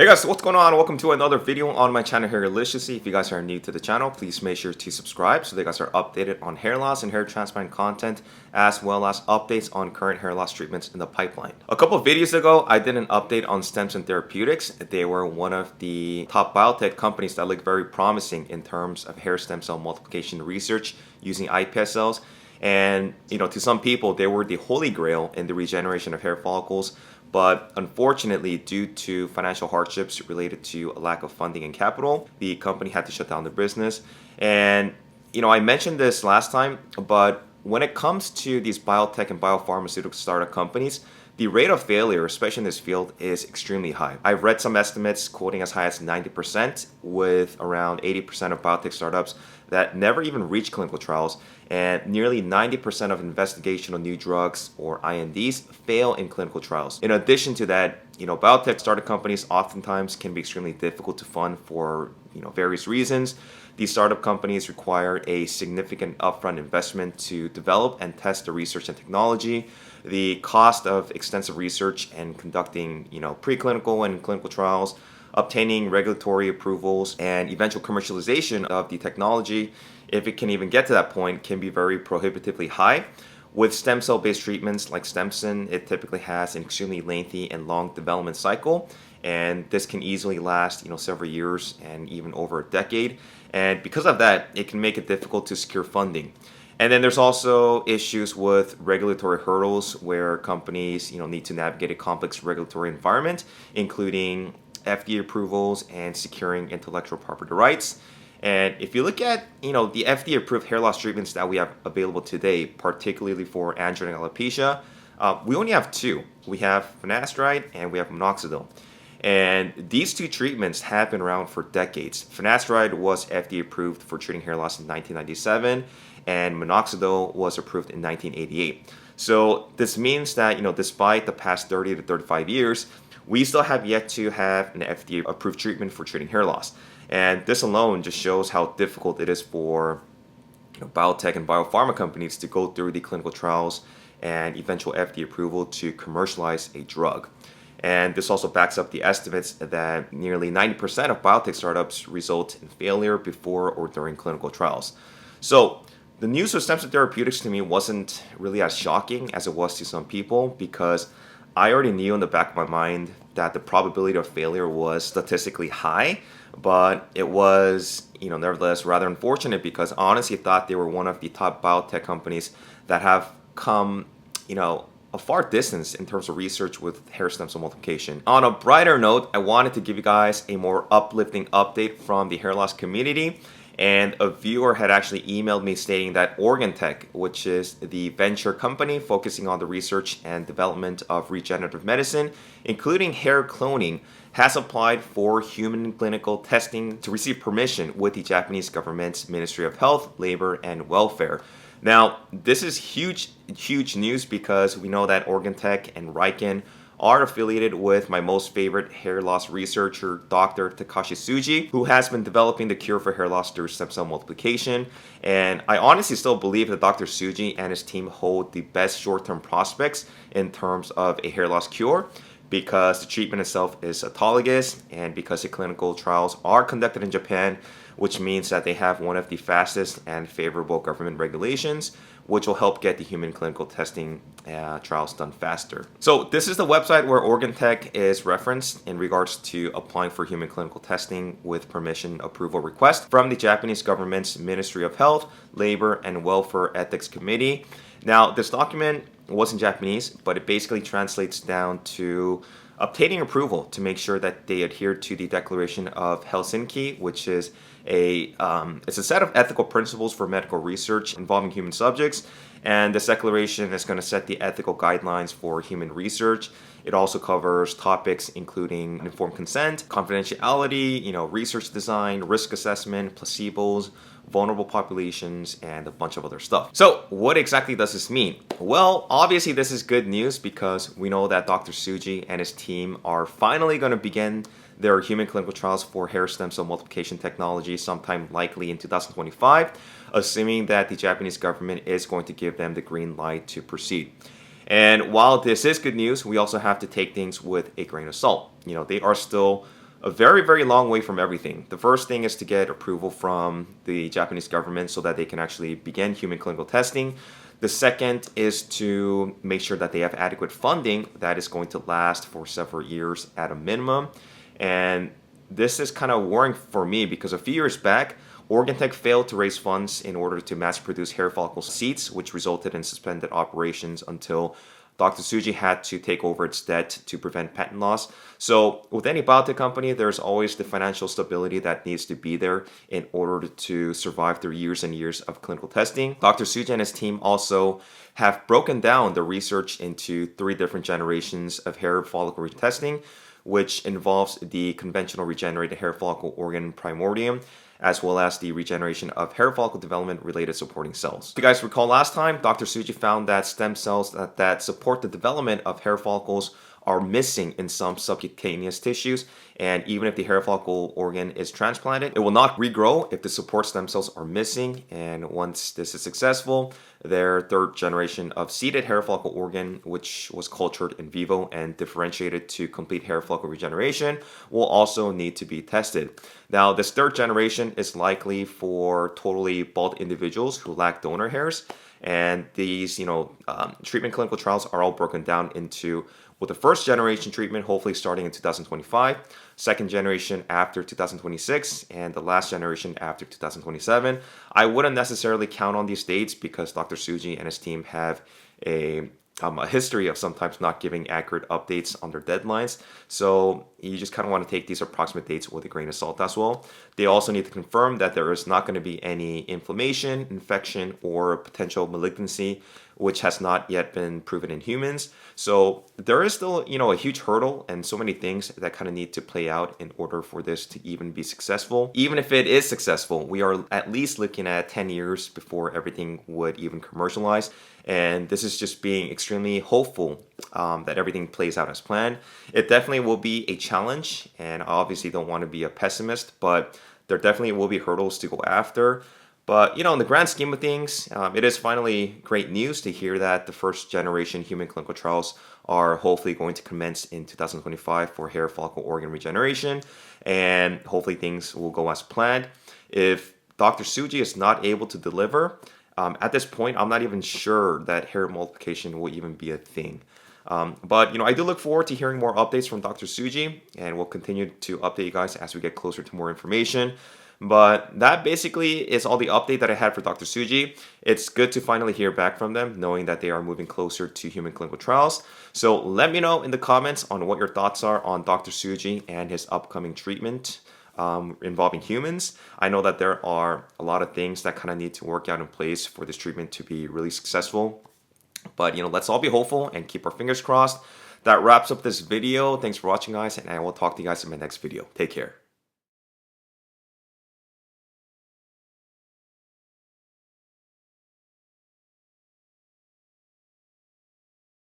Hey guys, so what's going on? Welcome to another video on my channel, HAIRLICIOUSLY. If you guys are new to the channel, please make sure to subscribe so that you guys are updated on hair loss and hair transplant content, as well as updates on current hair loss treatments in the pipeline. A couple of videos ago, I did an update on Stemsons Therapeutics. They were one of the top biotech companies that look very promising in terms of hair stem cell multiplication research using iPS cells. And, to some people, they were the holy grail in the regeneration of hair follicles. But unfortunately, due to financial hardships related to a lack of funding and capital, the company had to shut down their business. And, I mentioned this last time, but when it comes to these biotech and biopharmaceutical startup companies, the rate of failure, especially in this field, is extremely high. I've read some estimates quoting as high as 90%, with around 80% of biotech startups that never even reach clinical trials, and nearly 90% of investigational new drugs or INDs fail in clinical trials. In addition to that, biotech startup companies oftentimes can be extremely difficult to fund for various reasons. These startup companies require a significant upfront investment to develop and test the research and technology. The cost of extensive research and conducting, preclinical and clinical trials, obtaining regulatory approvals, and eventual commercialization of the technology, if it can even get to that point, can be very prohibitively high. With stem cell-based treatments like Stemson, it typically has an extremely lengthy and long development cycle, and this can easily last, several years and even over a decade. And because of that, it can make it difficult to secure funding. And then there's also issues with regulatory hurdles where companies, need to navigate a complex regulatory environment, including FDA approvals and securing intellectual property rights. And if you look at, the FDA-approved hair loss treatments that we have available today, particularly for androgenetic alopecia, we only have two. We have finasteride and we have Minoxidil. And these two treatments have been around for decades. Finasteride was FDA approved for treating hair loss in 1997, and Minoxidil was approved in 1988. So this means that, despite the past 30 to 35 years, we still have yet to have an FDA approved treatment for treating hair loss. And this alone just shows how difficult it is for biotech and biopharma companies to go through the clinical trials and eventual FDA approval to commercialize a drug. And this also backs up the estimates that nearly 90% of biotech startups result in failure before or during clinical trials. So the news of Stemsons Therapeutics to me wasn't really as shocking as it was to some people, because I already knew in the back of my mind that the probability of failure was statistically high, but it was, nevertheless rather unfortunate, because I honestly thought they were one of the top biotech companies that have come, a far distance in terms of research with hair stem cell multiplication. On a brighter note, I wanted to give you guys a more uplifting update from the hair loss community. And a viewer had actually emailed me stating that OrganTech, which is the venture company focusing on the research and development of regenerative medicine, including hair cloning, has applied for human clinical testing to receive permission with the Japanese government's Ministry of Health, Labor, and Welfare. Now, this is huge news, because we know that OrganTech and Rogaine are affiliated with my most favorite hair loss researcher, Dr. Tsuji, who has been developing the cure for hair loss through stem cell multiplication. And I honestly still believe that Dr. Tsuji and his team hold the best short-term prospects in terms of a hair loss cure, because the treatment itself is autologous, and because the clinical trials are conducted in Japan, which means that they have one of the fastest and favorable government regulations, which will help get the human clinical testing trials done faster. So this is the website where OrganTech is referenced in regards to applying for human clinical testing with permission approval request from the Japanese government's Ministry of Health, Labor, and Welfare Ethics Committee. Now, this document was in Japanese, but it basically translates down to obtaining approval to make sure that they adhere to the Declaration of Helsinki, which is it's a set of ethical principles for medical research involving human subjects. And this declaration is going to set the ethical guidelines for human research. It also covers topics including informed consent, confidentiality, research design, risk assessment, placebos, vulnerable populations, and a bunch of other stuff. So what exactly does this mean? Well, obviously this is good news, because we know that Dr. Tsuji and his team are finally going to begin their human clinical trials for hair stem cell multiplication technology sometime likely in 2025, assuming that the Japanese government is going to give them the green light to proceed. And while this is good news, we also have to take things with a grain of salt. They are still a very, very long way from everything. The first thing is to get approval from the Japanese government so that they can actually begin human clinical testing. The second is to make sure that they have adequate funding that is going to last for several years at a minimum. And this is kind of worrying for me because a few years back, OrganTech failed to raise funds in order to mass produce hair follicle seeds, which resulted in suspended operations until Dr. Tsuji had to take over its debt to prevent patent loss. So with any biotech company, there's always the financial stability that needs to be there in order to survive through years and years of clinical testing. Dr. Tsuji and his team also have broken down the research into 3 different generations of hair follicle testing, which involves the conventional regenerated hair follicle organ primordium, as well as the regeneration of hair follicle development related supporting cells. If you guys recall last time, Dr. Tsuji found that stem cells that support the development of hair follicles are missing in some subcutaneous tissues, and even if the hair follicle organ is transplanted, it will not regrow if the support stem cells are missing. And once this is successful, their 3rd generation of seeded hair follicle organ, which was cultured in vivo and differentiated to complete hair follicle regeneration, will also need to be tested. Now, this 3rd generation is likely for totally bald individuals who lack donor hairs. And these, treatment clinical trials are all broken down into, with the 1st generation treatment hopefully starting in 2025, 2nd generation after 2026, and the last generation after 2027. I wouldn't necessarily count on these dates because Dr. Tsuji and his team have a history of sometimes not giving accurate updates on their deadlines. So you just kind of want to take these approximate dates with a grain of salt as well. They also need to confirm that there is not going to be any inflammation, infection, or potential malignancy, which has not yet been proven in humans. So there is still, a huge hurdle and so many things that kind of need to play out in order for this to even be successful. Even if it is successful, we are at least looking at 10 years before everything would even commercialize. And this is just being extremely hopeful that everything plays out as planned. It definitely will be a challenge, and I obviously don't want to be a pessimist, but there definitely will be hurdles to go after. But, in the grand scheme of things, it is finally great news to hear that the 1st generation human clinical trials are hopefully going to commence in 2025 for hair follicle organ regeneration, and hopefully things will go as planned. If Dr. Tsuji is not able to deliver, at this point, I'm not even sure that hair multiplication will even be a thing. But I do look forward to hearing more updates from Dr. Tsuji, and we'll continue to update you guys as we get closer to more information. But that basically is all the update that I had for Dr. Tsuji. It's good to finally hear back from them, knowing that they are moving closer to human clinical trials. So let me know in the comments on what your thoughts are on Dr. Tsuji and his upcoming treatment involving humans. I know that there are a lot of things that kind of need to work out in place for this treatment to be really successful. But, let's all be hopeful and keep our fingers crossed. That wraps up this video. Thanks for watching, guys, and I will talk to you guys in my next video. Take care.